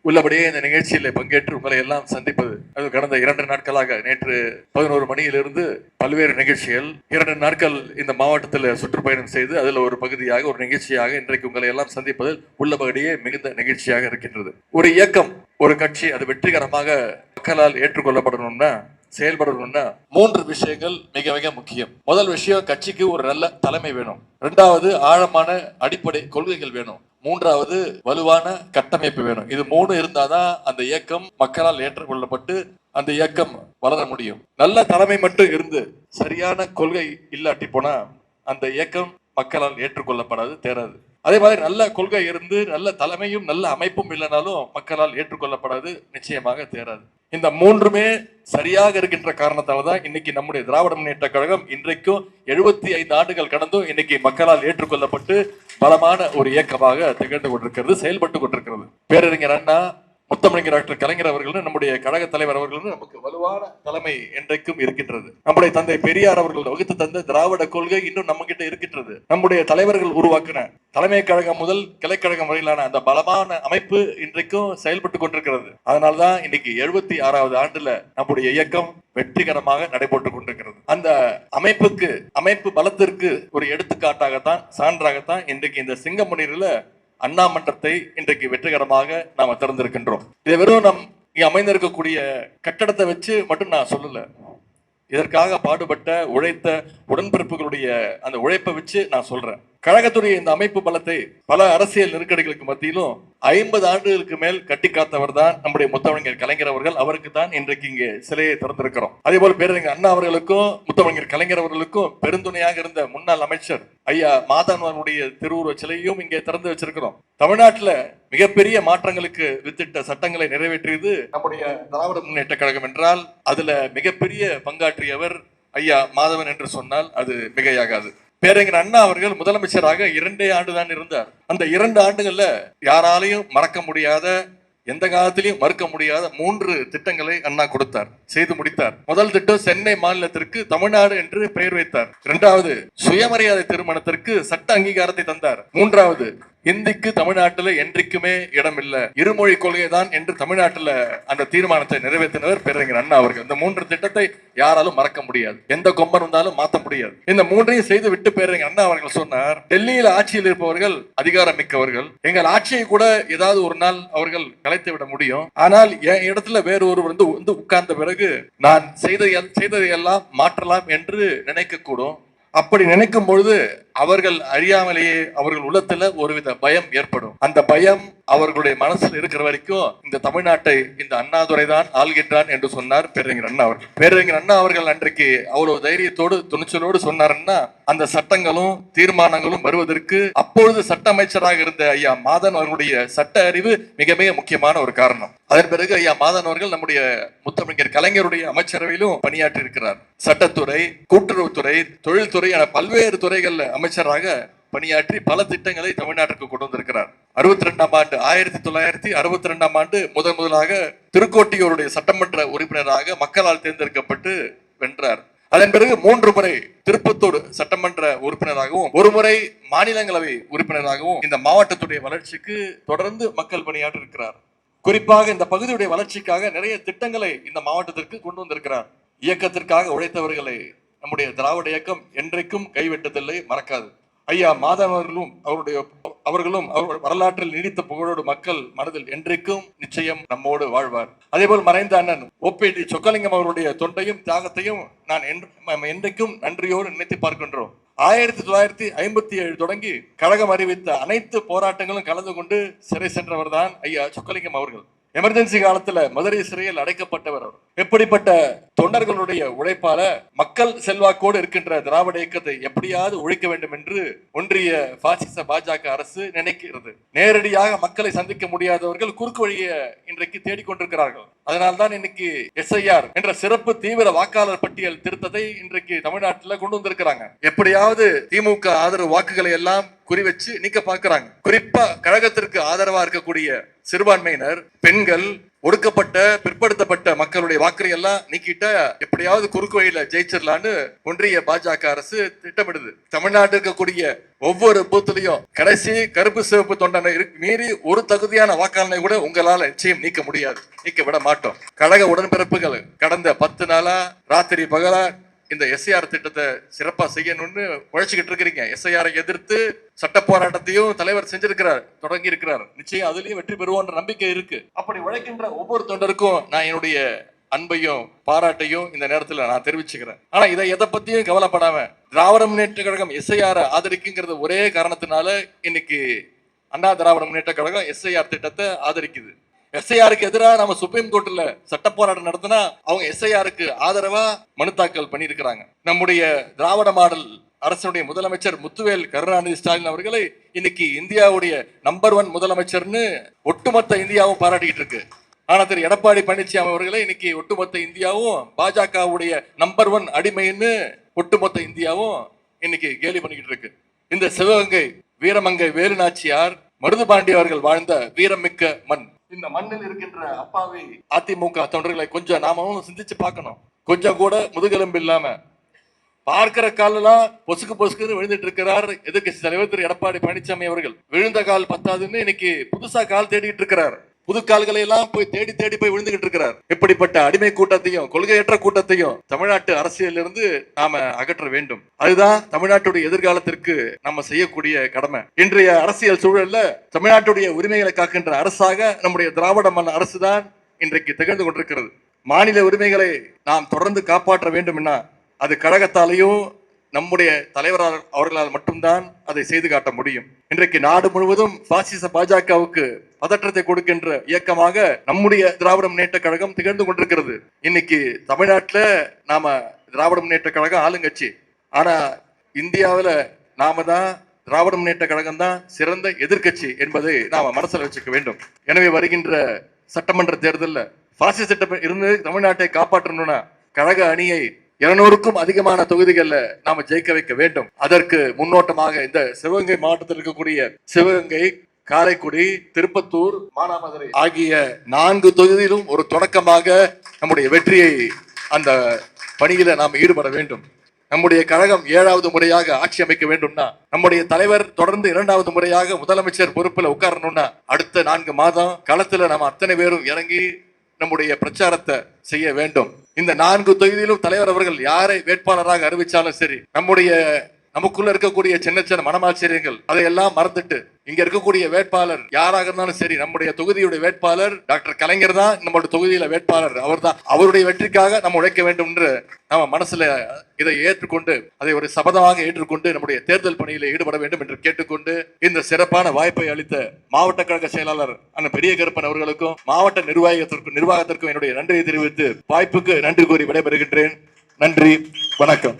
உள்ளபடியே இந்த நிகழ்ச்சியில் பங்கேற்று உங்களை எல்லாம் சந்திப்பது அது கடந்த 2 நாட்களாக நேற்று 11 மணியிலிருந்து பல்வேறு நிகழ்ச்சிகள் 2 நாட்கள் இந்த மாவட்டத்தில் சுற்றுப்பயணம் செய்து அதில் ஒரு பகுதியாக ஒரு நிகழ்ச்சியாக இன்றைக்கு உங்களை எல்லாம் சந்திப்பதில் உள்ளபடியே மிகுந்த நிகழ்ச்சியாக இருக்கின்றது. ஒரு இயக்கம், ஒரு கட்சி அது வெற்றிகரமாக மக்களால் ஏற்றுக்கொள்ளப்படணும்னா செயல்படணும்னா 3 விஷயங்கள் மிக மிக முக்கியம். முதல் விஷயம், கட்சிக்கு ஒரு நல்ல தலைமை வேணும். 2வது ஆழமான அடிப்படை கொள்கைகள் வேணும். 3வது வலுவான கட்டமைப்பு வேணும். இது 3 இருந்தாதான் அந்த இயக்கம் மக்களால் ஏற்றுக்கொள்ளப்பட்டு அந்த இயக்கம் வளர முடியும். நல்ல தலைமை மட்டும் இருந்து சரியான கொள்கை இல்லாட்டி போனா அந்த இயக்கம் மக்களால் ஏற்றுக்கொள்ளப்படாது, தேராது. அதே மாதிரி நல்ல கொள்கை இருந்து நல்ல தலைமையும் நல்ல அமைப்பும் இல்லைனாலும் மக்களால் ஏற்றுக்கொள்ளப்படாது, நிச்சயமாக தேராது. இந்த 3மே சரியாக இருக்கின்ற காரணத்தால தான் இன்னைக்கு நம்முடைய திராவிட முன்னேற்ற கழகம் இன்றைக்கும் 75 ஆண்டுகள் கடந்தும் இன்னைக்கு மக்களால் ஏற்றுக்கொள்ளப்பட்டு பலமான ஒரு இயக்கமாக திகழ்ந்து கொண்டிருக்கிறது, செயல்பட்டு கொண்டிருக்கிறது. பேரறிஞர் அண்ணா, முத்தமிழர் டாக்டர் கலைஞர் அவர்கள், நம்முடைய கழக தலைவர் அவர்கள் நமக்கு வலுவான தலைமை என்றைக்கும் இருக்கின்றது. நம்முடைய தந்தை பெரியார் அவர்கள் வகுத்து தந்த திராவிட கொள்கை இன்னும் நம்ம கிட்ட இருக்கின்றது. நம்முடைய தலைவர்கள் உருவாக்கின தலைமை கழகம் முதல் கிளைக்கழகம் வரையிலான அந்த பலமான அமைப்பு இன்றைக்கும் செயல்பட்டு கொண்டிருக்கிறது. அதனால்தான் இன்னைக்கு 76வது ஆண்டுல நம்முடைய இயக்கம் வெற்றிகரமாக நடைபெற்றுக் கொண்டிருக்கிறது. அந்த அமைப்பு பலத்திற்கு ஒரு எடுத்துக்காட்டாகத்தான், சான்றாகத்தான் இன்றைக்கு இந்த சிங்கமுனீரில் அண்ணா மன்றத்தை இன்றைக்கு வெற்றிகரமாக நாம திறந்திருக்கின்றோம். இதை வெறும் நம் இங்க அமைந்திருக்கக்கூடிய கட்டடத்தை வச்சு மட்டும் நான் சொல்லல. இதற்காக பாடுபட்ட உழைத்த உடன்பிறப்புகளுடைய அந்த உழைப்பை வச்சு நான் சொல்றேன். கழகத்துடைய இந்த அமைப்பு பலத்தை பல அரசியல் நெருக்கடிகளுக்கு மத்தியிலும் 50 ஆண்டுகளுக்கு மேல் கட்டி காத்தவர் தான் நம்முடைய முத்தமிழர் கலைஞர் அவர்கள். அவருக்கு தான் இன்றைக்கு இங்கே சிலையை திறந்திருக்கிறோம். அதே போல பேரறிஞர் அண்ணா அவர்களுக்கும் முத்தமிழர் கலைஞர் அவர்களுக்கும் பெருந்துணையாக இருந்த முன்னாள் அமைச்சர் ஐயா மாதவனுடைய திருவுருவ சிலையும் இங்கே திறந்து வச்சிருக்கிறோம். தமிழ்நாட்டில் மிகப்பெரிய மாற்றங்களுக்கு வித்திட்ட சட்டங்களை நிறைவேற்றியது நம்முடைய திராவிட முன்னேற்ற கழகம் என்றால் அதுல மிகப்பெரிய பங்காற்றியவர் ஐயா மாதவன் என்று சொன்னால் அது மிகையாகாது. பேரறிஞர் அண்ணா அவர்கள் முதலமைச்சராக 2 ஆண்டு தான் இருந்தார். அந்த 2 ஆண்டுகள்ல யாராலையும் மறக்க முடியாத, எந்த காலத்திலையும் மறுக்க முடியாத 3 திட்டங்களை அண்ணா கொடுத்தார், செய்து முடித்தார். முதல் திட்டம், சென்னை மாநிலத்திற்கு தமிழ்நாடு என்று பெயர் வைத்தார். 2வது, சுயமரியாதை திருமணத்திற்கு சட்ட அங்கீகாரத்தை தந்தார். 3வது, இந்திக்கு தமிழ்நாட்டில் என்றைக்குமே இடம் இல்லை, இருமொழி கொள்கை தான் என்று தமிழ்நாட்டில் அந்த தீர்மானத்தை நிறைவேற்றினவர் பேரறிஞர் அண்ணா அவர்கள். இந்த 3 திட்டத்தை யாராலும் மறக்க முடியாது, எந்த கொம்பன் இருந்தாலும் மாற்ற முடியாது. இந்த 3ஐயும் செய்து விட்டு பேரறிஞர் அண்ணா அவர்கள் சொன்னார், டெல்லியில் ஆட்சியில் இருப்பவர்கள் அதிகாரம் மிக்கவர்கள், எங்கள் ஆட்சியை கூட ஏதாவது ஒரு நாள் அவர்கள் கலைத்து விட முடியும். ஆனால் என் இடத்துல வேறு ஒருவர் வந்து உட்கார்ந்த பிறகு நான் செய்ததையெல்லாம் மாற்றலாம் என்று நினைக்க கூடும். அப்படி நினைக்கும் பொழுது அவர்கள் அறியாமலேயே அவர்கள் உள்ளத்துல ஒருவித பயம் ஏற்படும். அந்த பயம் அவர்களுடைய மனசில் இருக்கிற வரைக்கும் இந்த தமிழ்நாட்டை இந்த அண்ணாதுரை தான் ஆள்கின்றான் என்று சொன்னார் பேரறிஞர் அண்ணா அவர்கள். பேரறிஞர் அண்ணா அவர்கள் அன்றைக்கு அவ்வளவு தைரியத்தோடு துணிச்சலோடு சொன்னார்னா அந்த சட்டங்களும் தீர்மானங்களும் வருவதற்கு அப்பொழுது சட்ட அமைச்சராக இருந்த ஐயா மாதன் அவர்களுடைய சட்ட அறிவு மிக மிக முக்கியமான ஒரு காரணம். அதன் பிறகு ஐயா மாதன் அவர்கள் நம்முடைய முத்தமிழர் கலைஞருடைய அமைச்சரவையிலும் பணியாற்றி இருக்கிறார். சட்டத்துறை, கூட்டுறவுத்துறை, தொழில்துறை என பல்வேறு துறைகள்ல அமைச்சராக பணியாற்றி பல திட்டங்களை தமிழ்நாட்டிற்கு கொண்டு வந்திருக்கிறார். 1962ஆம் ஆண்டு முதலாக திருக்கோட்டியூருடைய சட்டமன்ற உறுப்பினராக மக்களால் தேர்ந்தெடுக்கப்பட்டு வென்றார். அதன் பிறகு 3 முறை திருப்பத்தூர் சட்டமன்ற உறுப்பினராகவும் 1 முறை மாநிலங்களவை உறுப்பினராகவும் இந்த மாவட்டத்துடைய வளர்ச்சிக்கு தொடர்ந்து மக்கள் பணியாற்றி இருக்கிறார். குறிப்பாக இந்த பகுதியுடைய வளர்ச்சிக்காக நிறைய திட்டங்களை இந்த மாவட்டத்திற்கு கொண்டு வந்திருக்கிறார். இயக்கத்திற்காக உழைத்தவர்களை நம்முடைய திராவிட இயக்கம் என்றைக்கும் கைவிட்டதில்லை, மறக்காது. ஐயா மாதவர்களும் அவர்களும் வரலாற்றில் நீடித்த புகழோடு மக்கள் மனதில் என்றைக்கும் நிச்சயம் நம்மோடு வாழ்வார். அதேபோல் மறைந்த அண்ணன் ஓபிடி சொக்கலிங்கம் அவருடைய தொண்டையும் தியாகத்தையும் நான் என்றைக்கும் நன்றியோடு நினைத்து பார்க்கின்றோம். 1957 தொடங்கி கழகம் அறிவித்த அனைத்து போராட்டங்களும் கலந்து கொண்டு சிறை சென்றவர் தான் ஐயா சொக்கலிங்கம் அவர்கள். எமர்ஜென்சி காலத்துல மதுரை சிறையில் அடைக்கப்பட்டவர். எப்படிப்பட்ட தொண்டர்களுடைய உழைப்பால மக்கள் செல்வாக்கோடு இருக்கின்ற திராவிட இயக்கத்தை எப்படியாவது ஒழிக்க வேண்டும் என்று ஒன்றிய பாசிச பாஜக அரசு நினைக்கிறது. நேரடியாக மக்களை சந்திக்க முடியாதவர்கள் குறுக்கு வழியை இன்றைக்கு தேடிக்கொண்டிருக்கிறார்கள். அதனால்தான் இன்னைக்கு SIR என்ற சிறப்பு தீவிர வாக்காளர் பட்டியல் திருத்தத்தை இன்றைக்கு தமிழ்நாட்டில் கொண்டு வந்திருக்கிறாங்க. எப்படியாவது திமுக ஆதரவு வாக்குகளை எல்லாம் குறிவச்சு நீக்க பார்க்கிறாங்க. குறிப்பா கழகத்திற்கு ஆதரவா இருக்கக்கூடிய சிறுபான்மையினர், பெண்கள், ஒடுக்கப்பட்ட பிற்படுத்தப்பட்ட மக்களுடைய வாக்குறை எல்லாம் நீக்கிட்ட எப்படியாவது குறுக்கு வழியில ஜெயிச்சிடலான்னு ஒன்றிய பாஜக அரசு திட்டமிடுது. தமிழ்நாட்டில் இருக்கக்கூடிய ஒவ்வொரு பூத்துலயும் கடைசி கருப்பு சிவப்பு தொண்டனை மீறி ஒரு தகுதியான வாக்காளனை கூட உங்களால நிச்சயம் நீக்க முடியாது, நீக்க விட மாட்டோம். கழக உடன்பிறப்புகள் கடந்த 10 நாளா ராத்திரி பகலா இந்த எஸ்ஐஆர் திட்டத்தை சிறப்பா செய்யணும்னு உழைச்சிக்கிட்டு இருக்கிறீங்க. எஸ்ஐஆரை எதிர்த்து சட்ட போராட்டத்தையும் தலைவர் செஞ்சிருக்கிறார், தொடங்கி இருக்கிறார். நிச்சயம் அதுலயும் வெற்றி பெறுவோன்ற நம்பிக்கை இருக்கு. அப்படி உழைக்கின்ற ஒவ்வொரு தொண்டருக்கும் நான் என்னுடைய அன்பையும் பாராட்டையும் இந்த நேரத்தில் நான் தெரிவிச்சுக்கிறேன். ஆனா இதை எதை பத்தியும் கவலைப்படாம திராவிட முன்னேற்ற கழகம் எஸ்ஐஆர் ஆதரிக்குங்கிறது ஒரே காரணத்தினால இன்னைக்கு அண்ணா திராவிட முன்னேற்ற கழகம் எஸ்ஐஆர் திட்டத்தை ஆதரிக்குது. எஸ்ஐஆருக்கு எதிராக நம்ம சுப்ரீம் கோர்ட்ல சட்ட போராட்டம் நடத்தினா அவங்க எஸ்ஐஆருக்கு ஆதரவா மனு தாக்கல் பண்ணியிருக்கிறாங்க. நம்முடைய திராவிட மாடல் அரசுடைய முதலமைச்சர் முத்துவேல் கருணாநிதி ஸ்டாலின் அவர்களை இன்னைக்கு இந்தியாவுடைய நம்பர் 1 முதலமைச்சர்னு ஒட்டுமொத்த இந்தியாவும் பாராட்டிட்டு இருக்கு. ஆனா திரு எடப்பாடி பழனிசாமி அவர்களை இன்னைக்கு ஒட்டுமொத்த இந்தியாவும் பாஜகவுடைய நம்பர் 1 அடிமைன்னு ஒட்டுமொத்த இந்தியாவும் இன்னைக்கு கேலி பண்ணிக்கிட்டு இருக்கு. இந்த சிவகங்கை வீரமங்கை வேலுநாச்சியார் மருதுபாண்டி அவர்கள் வாழ்ந்த வீரமிக்க மண். இந்த மண்ணில் இருக்கின்ற அப்பாவி அதிமுக தொண்டர்களை கொஞ்சம் நாம சிந்திச்சு பார்க்கணும். கொஞ்சம் கூட முதுகெலும்பு இல்லாம பார்க்கிற காலெல்லாம் பொசுக்குன்னு விழுந்துட்டு இருக்கிறார் எதிர்கட்சி தலைவர் திரு எடப்பாடி பழனிசாமி அவர்கள். விழுந்த கால் பத்தாதுன்னு இன்னைக்கு புதுசா கால் தேடிட்டு இருக்கிறார். புது கால்களை எல்லாம் போய் தேடி போய் விழுந்துகிட்டு இருக்கிறார். இப்படிப்பட்ட அடிமை கூட்டத்தையும் கொள்கையற்ற கூட்டத்தையும் தமிழ்நாட்டு அரசியலில் இருந்து நாம அகற்ற வேண்டும். அதுதான் தமிழ்நாட்டுடைய எதிர்காலத்திற்கு நம்ம செய்யக்கூடிய கடமை. இன்றைய அரசியல் சூழல்ல தமிழ்நாட்டுடைய உரிமைகளை காக்கின்ற அரசாக நம்முடைய திராவிட மன்ன அரசு தான் இன்றைக்கு திகழ்ந்து கொண்டிருக்கிறது. மாநில உரிமைகளை நாம் தொடர்ந்து காப்பாற்ற வேண்டும்னா அது கழகத்தாலேயும் நம்முடைய தலைவரால் அவர்களால் மட்டும்தான் அதை செய்து காட்ட முடியும். இன்றைக்கு நாடு முழுவதும் பாசிச பாஜகவுக்கு பதற்றத்தை கொடுக்கின்ற இயக்கமாக நம்முடைய திராவிட முன்னேற்ற கழகம் திகழ்ந்து கொண்டிருக்கிறது. இன்னைக்கு தமிழ்நாட்டுல நாம திராவிட முன்னேற்ற கழகம் ஆளுங்கட்சி. ஆனா இந்தியாவில நாம தான் திராவிட முன்னேற்ற கழகம் தான் சிறந்த எதிர்கட்சி என்பதை நாம மனசுல வச்சுக்க வேண்டும். எனவே வருகின்ற சட்டமன்ற தேர்தலில் பாசிச சட்டம் இருந்து தமிழ்நாட்டை காப்பாற்றணும்னா கழக அணியை 200க்கும் அதிகமான தொகுதிகளில் நாம ஜெயிக்க வைக்க வேண்டும். அதற்கு முன்னோட்டமாக இந்த சிவகங்கை மாவட்டத்தில் இருக்கக்கூடிய சிவகங்கை, காரைக்குடி, திருப்பத்தூர், மானாமதுரை ஆகிய 4 தொகுதியிலும் ஒரு தொடக்கமாக நம்முடைய வெற்றியை அந்த பணியில நாம் ஈடுபட வேண்டும். நம்முடைய கழகம் 7வது முறையாக ஆட்சி அமைக்க வேண்டும்னா, நம்முடைய தலைவர் தொடர்ந்து 2வது முறையாக முதலமைச்சர் பொறுப்புல உட்காரணும்னா அடுத்த 4 மாதம் களத்துல நம்ம அத்தனை பேரும் இறங்கி நம்முடைய பிரச்சாரத்தை செய்ய வேண்டும். இந்த 4 தொகுதியிலும் தலைவர் அவர்கள் யாரை வேட்பாளராக அறிவிச்சாலும் சரி, நமக்குள்ள இருக்கக்கூடிய சின்ன மனமாச்சரியங்கள் அதையெல்லாம் மறந்துட்டு இங்க இருக்கக்கூடிய வேட்பாளர் யாராக இருந்தாலும் சரி, நம்முடைய தொகுதியுடைய வேட்பாளர் டாக்டர் கலைஞர் தான் நம்முடைய தொகுதியில வேட்பாளர். அவர் தான், அவருடைய வெற்றிக்காக நம்ம உழைக்க வேண்டும் என்று நம்ம மனசுல இதை ஏற்றுக்கொண்டு அதை ஒரு சபதமாக ஏற்றுக்கொண்டு நம்முடைய தேர்தல் பணியில ஈடுபட வேண்டும் என்று கேட்டுக்கொண்டு இந்த சிறப்பான வாய்ப்பை அளித்த மாவட்ட கழக செயலாளர் அண்ணன் பெரிய கருப்பன் அவர்களுக்கும் மாவட்ட நிர்வாகத்திற்கும் என்னுடைய நன்றியை தெரிவித்து வாய்ப்புக்கு நன்றி கூறி விடைபெறுகின்றேன். நன்றி, வணக்கம்.